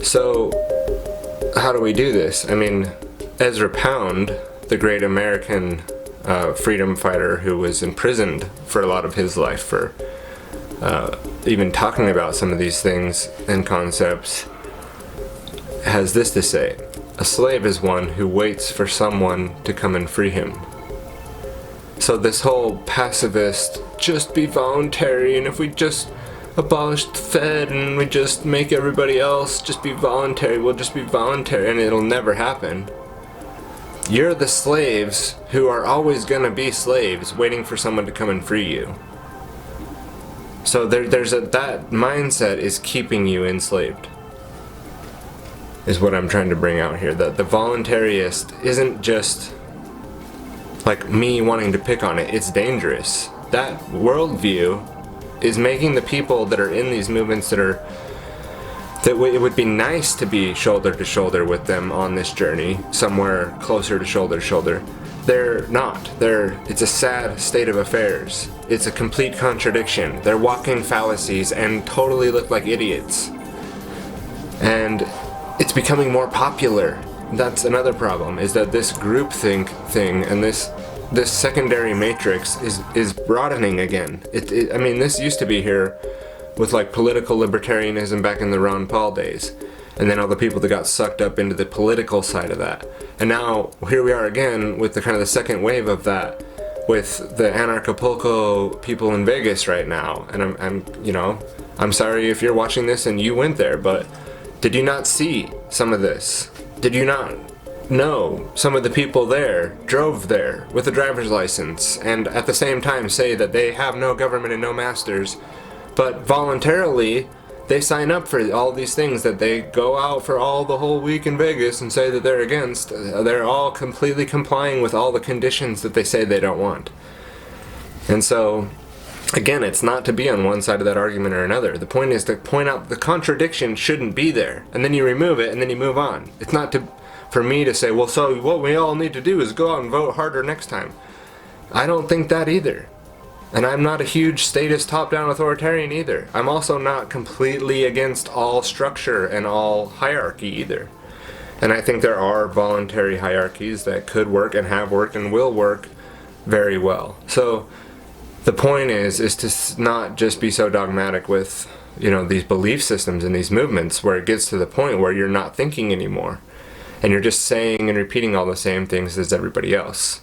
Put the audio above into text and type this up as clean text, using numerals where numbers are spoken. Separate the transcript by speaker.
Speaker 1: So how do we do this? I mean, Ezra Pound, the great American freedom fighter who was imprisoned for a lot of his life for even talking about some of these things and concepts, has this to say: a slave is one who waits for someone to come and free him. So this whole pacifist, just be voluntary, and if we just abolish the Fed and we just make everybody else just be voluntary, we'll just be voluntary, and it'll never happen. You're the slaves who are always gonna be slaves waiting for someone to come and free you. So that mindset is keeping you enslaved, is what I'm trying to bring out here. That the voluntarist isn't just like me wanting to pick on it, it's dangerous. That worldview is making the people that are in these movements that it would be nice to be shoulder to shoulder with them on this journey, somewhere closer to shoulder to shoulder. They're not. It's a sad state of affairs. It's a complete contradiction. They're walking fallacies and totally look like idiots. And it's becoming more popular. That's another problem, is that this groupthink thing and this secondary matrix is broadening again. I mean, this used to be here with like political libertarianism back in the Ron Paul days, and then all the people that got sucked up into the political side of that. And now here we are again with the kind of the second wave of that, with the Anarchapulco people in Vegas right now. And I'm sorry if you're watching this and you went there, but did you not see some of this? Did you not know some of the people there drove there with a driver's license and at the same time say that they have no government and no masters, but voluntarily they sign up for all these things that they go out for all the whole week in Vegas and say that they're against? They're all completely complying with all the conditions that they say they don't want. And so again, it's not to be on one side of that argument or another. The point is to point out the contradiction shouldn't be there, and then you remove it and then you move on. It's not for me to say, well, so what we all need to do is go out and vote harder next time. I don't think that either. And I'm not a huge statist top-down authoritarian either. I'm also not completely against all structure and all hierarchy either. And I think there are voluntary hierarchies that could work and have worked and will work very well. So the point is to not just be so dogmatic with, these belief systems and these movements where it gets to the point where you're not thinking anymore. And you're just saying and repeating all the same things as everybody else.